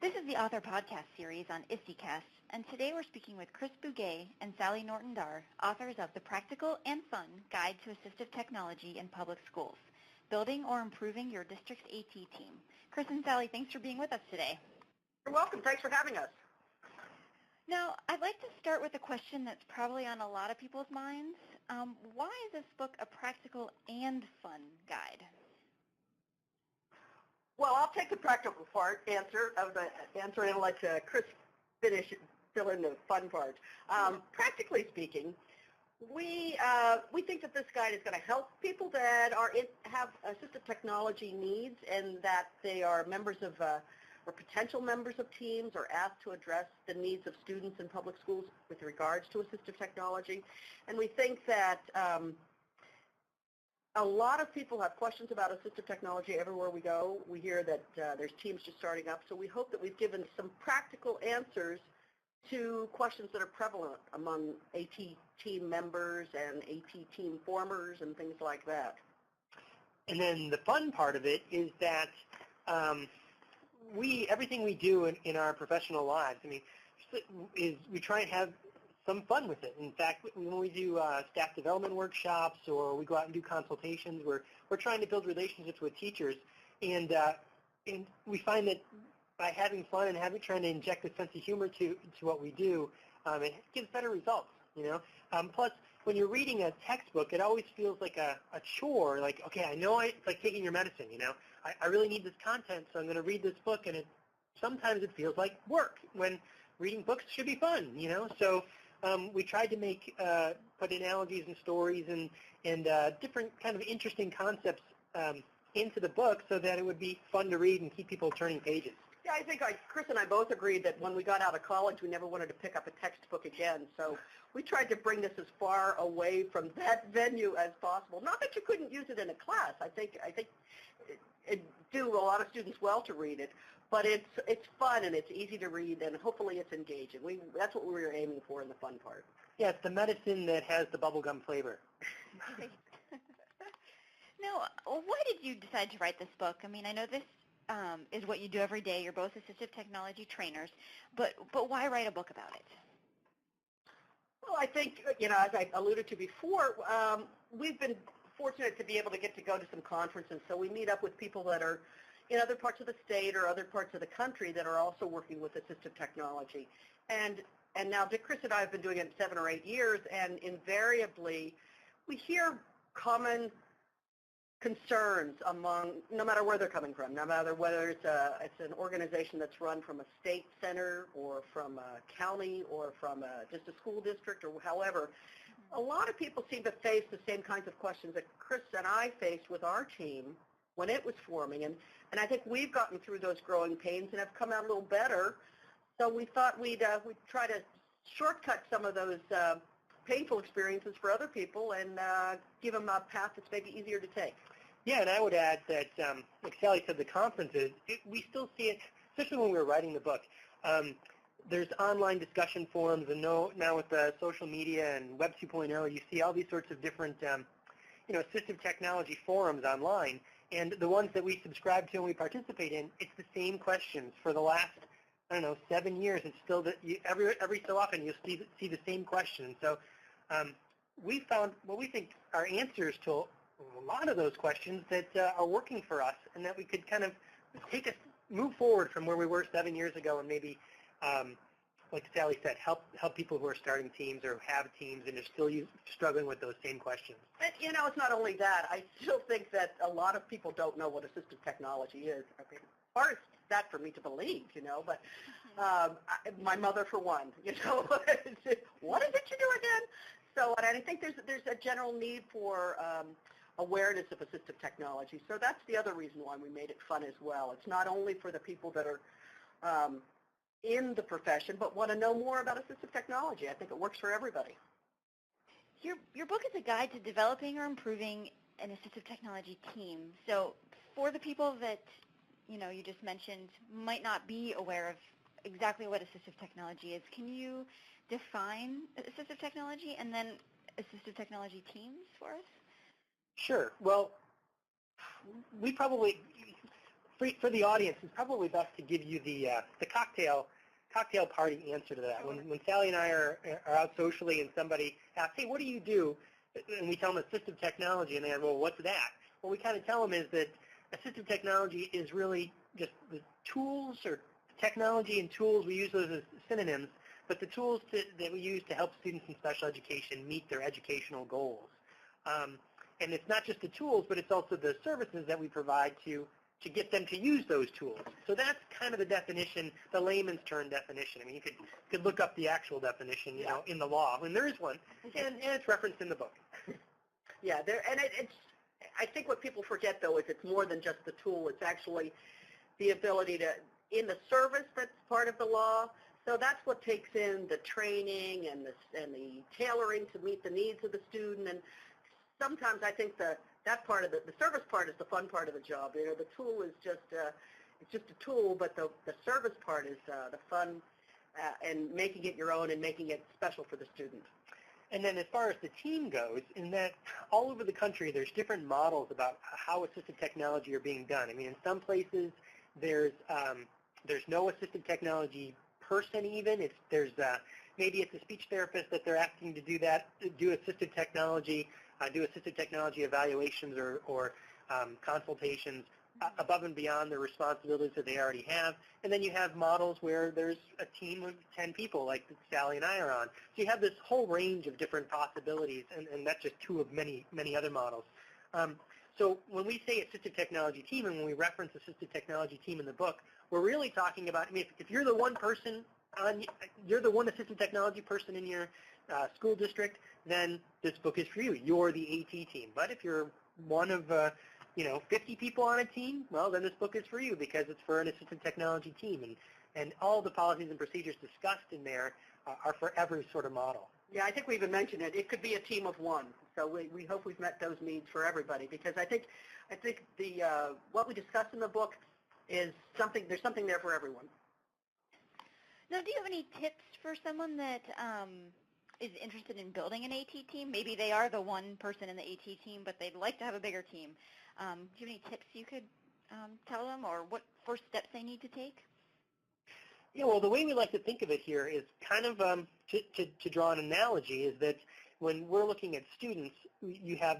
This is the Author Podcast Series on ISTE-CAST, and today we're speaking with Chris Bugay and Sally Norton-Darr, authors of The Practical and Fun Guide to Assistive Technology in Public Schools, Building or Improving Your District's AT Team. Chris and Sally, thanks for being with us today. You're welcome. Thanks for having us. Now, I'd like to start with a question that's probably on a lot of people's minds. Why is this book a practical and fun guide? Well, I'll take the practical answer of the answer and let Chris fill in the fun part. Practically speaking, we think that this guide is going to help people that have assistive technology needs and that they are members of or potential members of teams or asked to address the needs of students in public schools with regards to assistive technology. And we think that a lot of people have questions about assistive technology everywhere we go. We hear that there's teams just starting up, so we hope that we've given some practical answers to questions that are prevalent among AT team members and AT team formers and things like that. And then the fun part of it is that everything we do in our professional lives, is we try and have some fun with it. In fact, when we do staff development workshops or we go out and do consultations, we're trying to build relationships with teachers, and we find that by having fun and trying to inject a sense of humor to what we do, it gives better results. Plus, when you're reading a textbook, it always feels like a chore. Like, okay, I know it's like taking your medicine. I really need this content, so I'm going to read this book, and sometimes it feels like work when reading books should be fun. So. We tried to put analogies and stories and different kind of interesting concepts into the book so that it would be fun to read and keep people turning pages. Yeah, I think Chris and I both agreed that when we got out of college, we never wanted to pick up a textbook again. So we tried to bring this as far away from that venue as possible. Not that you couldn't use it in a class. I think it do a lot of students well to read it. But it's fun and it's easy to read, and hopefully it's engaging. That's what we were aiming for in the fun part. Yeah, it's the medicine that has the bubblegum flavor. Now, why did you decide to write this book? I know this is what you do every day. You're both assistive technology trainers, but why write a book about it? Well, I think, as I alluded to before, we've been fortunate to be able to go to some conferences, so we meet up with people that are in other parts of the state or other parts of the country that are also working with assistive technology. And now Chris and I have been doing it 7 or 8 years, and invariably we hear common concerns among, no matter where they're coming from, no matter whether it's an organization that's run from a state center or from a county or from just a school district or however. A lot of people seem to face the same kinds of questions that Chris and I faced with our team when it was forming, and I think we've gotten through those growing pains and have come out a little better. So we thought we'd try to shortcut some of those painful experiences for other people and give them a path that's maybe easier to take. Yeah, and I would add that, like Sally said, the conferences, we still see it, especially when we were writing the book. There's online discussion forums, and now with the social media and Web 2.0, you see all these sorts of different assistive technology forums online. And the ones that we subscribe to and we participate in, it's the same questions for the last, 7 years. It's still every so often you'll see the same question. So we found what we think are answers to a lot of those questions that are working for us, and that we could kind of move forward from where we were 7 years ago, and maybe, like Sally said, help people who are starting teams or have teams and are still struggling with those same questions. And, it's not only that. I still think that a lot of people don't know what assistive technology is. Part of that for me to believe, but my mother, for one, what is it you do again? So, and I think there's a general need for awareness of assistive technology. So that's the other reason why we made it fun as well. It's not only for the people that are in the profession, but want to know more about assistive technology. I think it works for everybody. Your book is a guide to developing or improving an assistive technology team. So for the people that, you just mentioned might not be aware of exactly what assistive technology is, can you define assistive technology and then assistive technology teams for us? Sure. Well, we probably, for the audience, it's probably best to give you the cocktail party answer to that. When Sally and I are out socially and somebody asks, hey, what do you do? And we tell them assistive technology, and they're, well, what's that? What we kind of tell them is that assistive technology is really just the tools or technology and tools. We use those as synonyms, but the tools that we use to help students in special education meet their educational goals. And it's not just the tools, but it's also the services that we provide to get them to use those tools. So that's kind of the definition, the layman's term definition. I mean, you could look up the actual definition, you know, in the law, and there is one, and it's referenced in the book. Yeah, it's. I think what people forget, though, is it's more than just the tool. It's actually the ability to, in the service that's part of the law. So that's what takes in the training and the tailoring to meet the needs of the student. And sometimes I think that part of the service part is the fun part of the job. You know, the tool is just it's just a tool, but the service part is the fun and making it your own and making it special for the student. And then as far as the team goes, in that all over the country there's different models about how assistive technology are being done. I mean, in some places there's no assistive technology person even. Maybe it's a speech therapist that they're asking to do assistive technology, do assistive technology evaluations or consultations above and beyond the responsibilities that they already have. And then you have models where there's a team of 10 people like Sally and I are on. So you have this whole range of different possibilities, and that's just two of many, many other models. So when we say assistive technology team and when we reference assistive technology team in the book, we're really talking about, I mean, if you're the one person you're the one assistive technology person in your school district, then this book is for you. You're the AT team. But if you're one of 50 people on a team, well, then this book is for you because it's for an assistive technology team. And all the policies and procedures discussed in there are for every sort of model. Yeah, I think we even mentioned it. It could be a team of one. So we hope we've met those needs for everybody because I think the what we discuss in the book is there's something there for everyone. Now, do you have any tips for someone that is interested in building an AT team? Maybe they are the one person in the AT team, but they'd like to have a bigger team. Do you have any tips you could tell them, or what first steps they need to take? Yeah, well, the way we like to think of it here is kind of to draw an analogy is that when we're looking at students, you have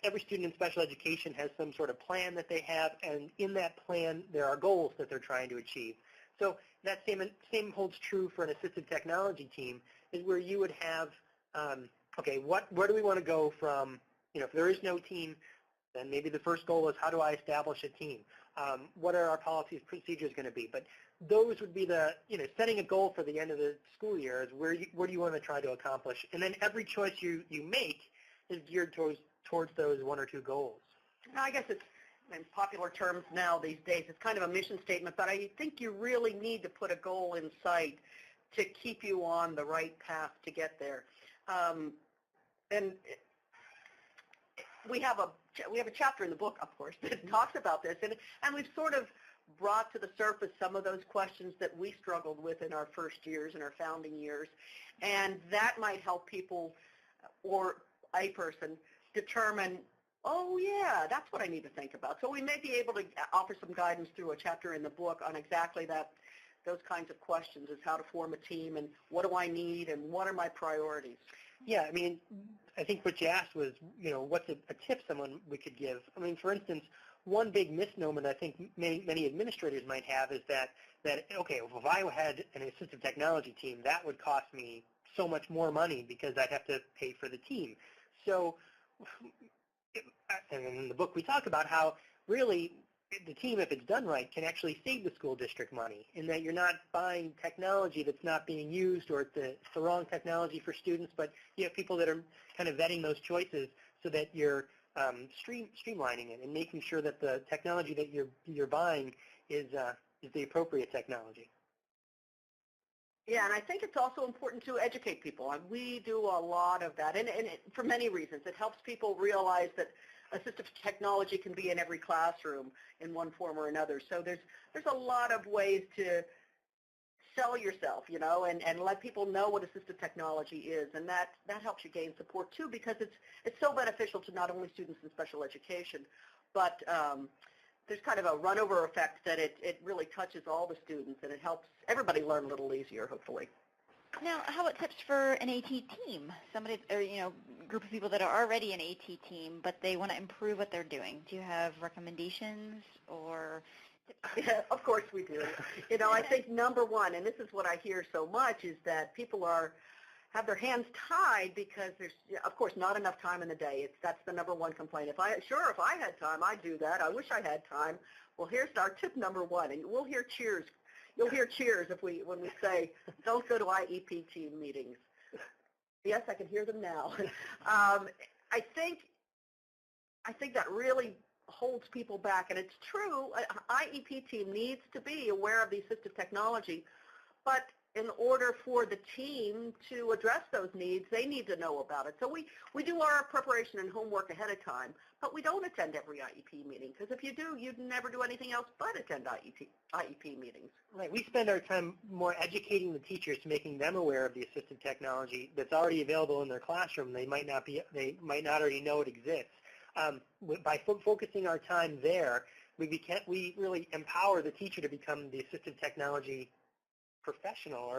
every student in special education has some sort of plan that they have, and in that plan there are goals that they're trying to achieve. So that same holds true for an assistive technology team, is where you would have, where do we want to go from, if there is no team, then maybe the first goal is how do I establish a team? What are our policies, procedures going to be? But those would be setting a goal for the end of the school year is where do you want to try to accomplish? And then every choice you make is geared towards those one or two goals. I guess it's, in popular terms now these days, it's kind of a mission statement, but I think you really need to put a goal in sight to keep you on the right path to get there. And we have a chapter in the book, of course, that talks about this, and we've sort of brought to the surface some of those questions that we struggled with in our first years, in our founding years, and that might help people or a person determine, oh yeah, that's what I need to think about. So we may be able to offer some guidance through a chapter in the book on exactly those kinds of questions, is how to form a team and what do I need and what are my priorities. Yeah, I mean, I think what you asked was, what's a tip we could give? I mean, for instance, one big misnomer that I think many administrators might have is that okay, well, if I had an assistive technology team, that would cost me so much more money because I'd have to pay for the team. So, and in the book we talk about how really the team, if it's done right, can actually save the school district money, in that you're not buying technology that's not being used or it's the wrong technology for students, but you have people that are kind of vetting those choices so that you're streamlining it and making sure that the technology that you're buying is the appropriate technology. Yeah, and I think it's also important to educate people. And we do a lot of that, and for many reasons. It helps people realize that assistive technology can be in every classroom in one form or another. So there's a lot of ways to sell yourself, and let people know what assistive technology is, and that helps you gain support too, because it's so beneficial to not only students in special education, but there's kind of a run-over effect that it really touches all the students, and it helps everybody learn a little easier, hopefully. Now, how about tips for an AT team? Somebody, or group of people that are already an AT team, but they want to improve what they're doing. Do you have recommendations or? Yeah, of course we do. I think number one, and this is what I hear so much, is that people have their hands tied because there's, of course, not enough time in the day. That's the number one complaint. If I had time, I'd do that. I wish I had time. Well, here's our tip number one, and we'll hear cheers. You'll hear cheers when we say, don't go to IEP team meetings. Yes, I can hear them now. I think that really holds people back, and it's true. An IEP team needs to be aware of the assistive technology, but in order for the team to address those needs, they need to know about it. So we do our preparation and homework ahead of time, but we don't attend every IEP meeting, because if you do, you'd never do anything else but attend IEP meetings. Right. We spend our time more educating the teachers, making them aware of the assistive technology that's already available in their classroom. They might not already know it exists. By focusing our time there, we really empower the teacher to become the assistive technology professional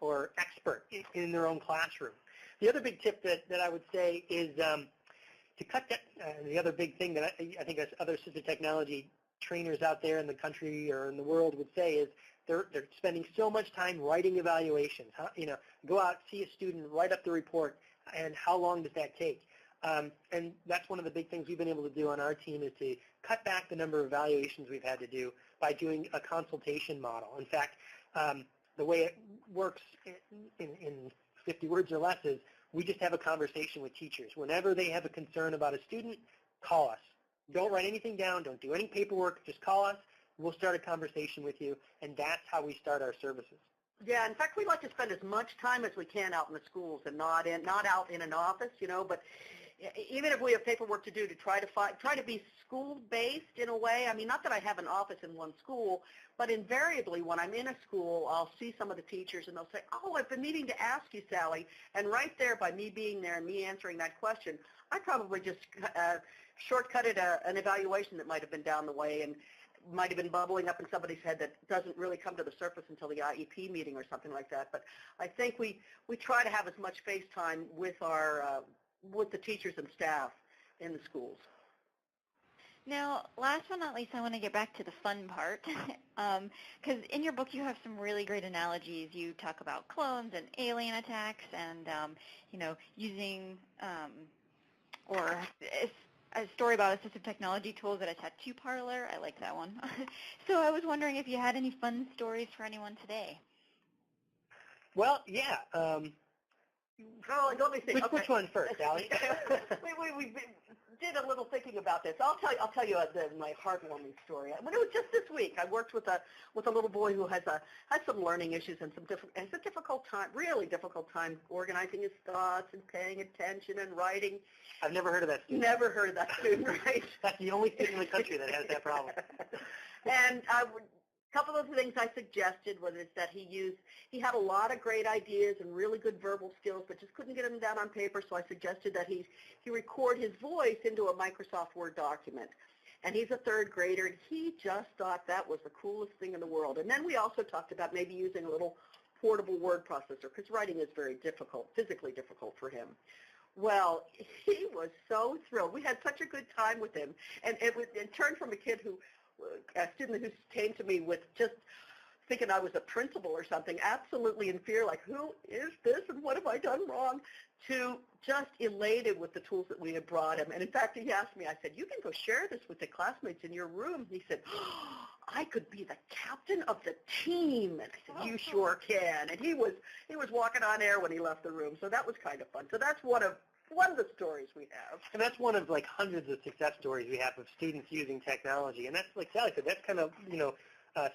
or expert in their own classroom. The other big tip that I would say is to cut that. The other big thing that I think other assistive technology trainers out there in the country or in the world would say is they're spending so much time writing evaluations. Go out, see a student, write up the report, and how long does that take? And that's one of the big things we've been able to do on our team is to cut back the number of evaluations we've had to do by doing a consultation model. In fact, the way it works in 50 words or less is we just have a conversation with teachers. Whenever they have a concern about a student, call us. Don't write anything down. Don't do any paperwork. Just call us. We'll start a conversation with you, and that's how we start our services. Yeah, in fact, we like to spend as much time as we can out in the schools and not out in an office, but even if we have paperwork to do to try to be school-based in a way. I mean, not that I have an office in one school, but invariably when I'm in a school, I'll see some of the teachers and they'll say, oh, I've been needing to ask you, Sally. And right there, by me being there and me answering that question, I probably just shortcutted an evaluation that might have been down the way and might have been bubbling up in somebody's head that doesn't really come to the surface until the IEP meeting or something like that. But I think we try to have as much face time with with the teachers and staff in the schools. Now, last but not least, I want to get back to the fun part, because in your book you have some really great analogies. You talk about clones and alien attacks and, using or a story about assistive technology tools at a tattoo parlor. I like that one. So I was wondering if you had any fun stories for anyone today. Well, yeah. Let me think. Which one first, Sally? we did a little thinking about this. I'll tell you my heartwarming story. But it was just this week. I worked with a little boy who has some learning issues and has a difficult time, really difficult time organizing his thoughts and paying attention and writing. I've never heard of that student. Never heard of that student, right? That's the only student in the country that has that problem. And a couple of the things I suggested was that he had a lot of great ideas and really good verbal skills, but just couldn't get them down on paper, so I suggested that he record his voice into a Microsoft Word document. And he's a third grader, and he just thought that was the coolest thing in the world. And then we also talked about maybe using a little portable word processor, because writing is very difficult, physically difficult for him. Well, he was so thrilled. We had such a good time with him, and it turned from a student who came to me with just thinking I was a principal or something, absolutely in fear, like, who is this and what have I done wrong, to just elated with the tools that we had brought him. And in fact, he asked me, I said, you can go share this with the classmates in your room. He said, oh, I could be the captain of the team. And I said, you sure can. And he was walking on air when he left the room. So that was kind of fun. So that's one of the stories we have. And that's one of like hundreds of success stories we have of students using technology. And that's, like Sally said, that's kind of,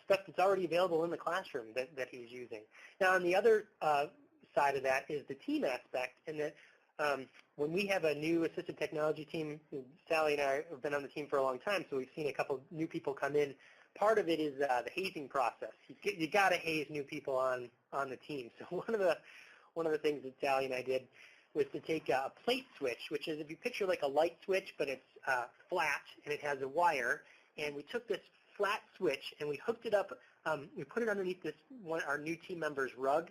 stuff that's already available in the classroom that he's using. Now, on the other side of that is the team aspect, and that when we have a new assistive technology team, Sally and I have been on the team for a long time, so we've seen a couple new people come in. Part of it is the hazing process. You got to haze new people on the team. So one of the things that Sally and I did was to take a plate switch, which is, if you picture like a light switch, but it's flat and it has a wire, and we took this flat switch and we hooked it up. We put it underneath our new team member's rug.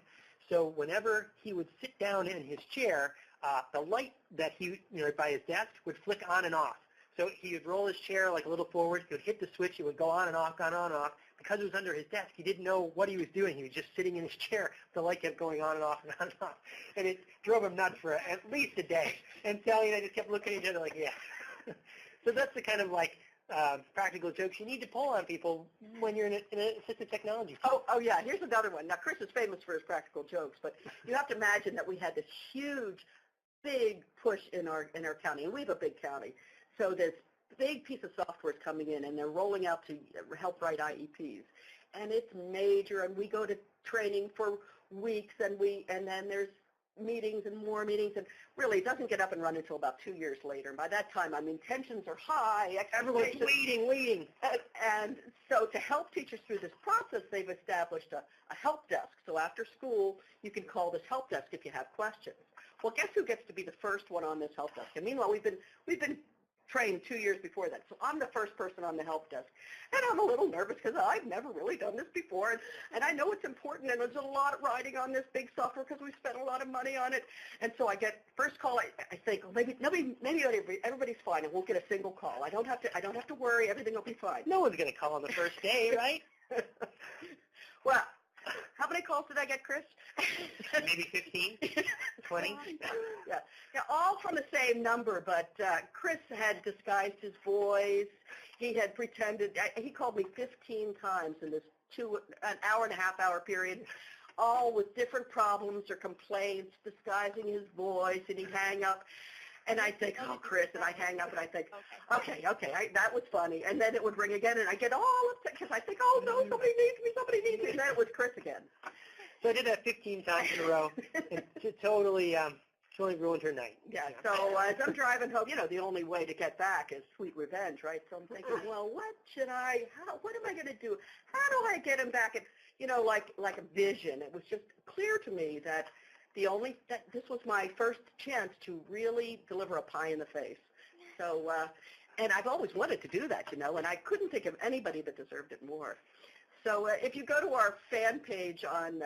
So whenever he would sit down in his chair, the light that by his desk would flick on and off. So he would roll his chair like a little forward. He would hit the switch. It would go on and off, on and off. Because it was under his desk, he didn't know what he was doing. He was just sitting in his chair. The light kept going on and off and on and off. And it drove him nuts for at least a day. And Sally and I just kept looking at each other like, yeah. So that's the kind of practical jokes you need to pull on people when you're in an assistive technology. Oh yeah. Here's another one. Now, Chris is famous for his practical jokes, but you have to imagine that we had this huge, big push in our county, and we have a big county. So this big piece of software is coming in, and they're rolling out to help write IEPs, and it's major. And we go to training for weeks, and then there's meetings and more meetings, and really it doesn't get up and running until about 2 years later. And by that time, tensions are high. Everyone's waiting. And so to help teachers through this process, they've established a help desk. So after school, you can call this help desk if you have questions. Well, guess who gets to be the first one on this help desk? And meanwhile, we've been trained 2 years before that. So I'm the first person on the help desk. And I'm a little nervous because I've never really done this before. And I know it's important, and there's a lot of writing on this big software because we spent a lot of money on it. And so I get first call. I think, oh, maybe everybody's fine. I won't get a single call. I don't have to worry. Everything will be fine. No one's going to call on the first day, right? Well, how many calls did I get, Chris? Maybe 15, 20. Yeah, all from the same number, but Chris had disguised his voice. He had pretended. He called me 15 times in this an hour and a half hour period, all with different problems or complaints, disguising his voice, and he'd hang up. And I'd think, oh, Chris, and I'd hang up, and I'd think, okay, that was funny. And then it would ring again, and I'd get all upset because I think, oh, no, somebody needs me. And then it was Chris again. So I did that 15 times in a row. It totally ruined her night. Yeah, so as I'm driving home, the only way to get back is sweet revenge, right? So I'm thinking, well, what am I going to do? How do I get him back? And, like a vision. It was just clear to me that this was my first chance to really deliver a pie in the face. So, and I've always wanted to do that, and I couldn't think of anybody that deserved it more. So if you go to our fan page on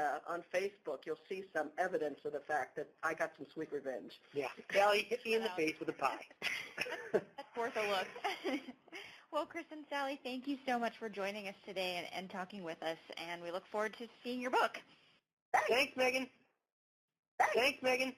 Facebook, you'll see some evidence of the fact that I got some sweet revenge. Yeah, Sally hit me in the face with a pie. That's worth a look. Well, Chris and Sally, thank you so much for joining us today and talking with us, and we look forward to seeing your book. Thanks, Megan. Thanks, Megan.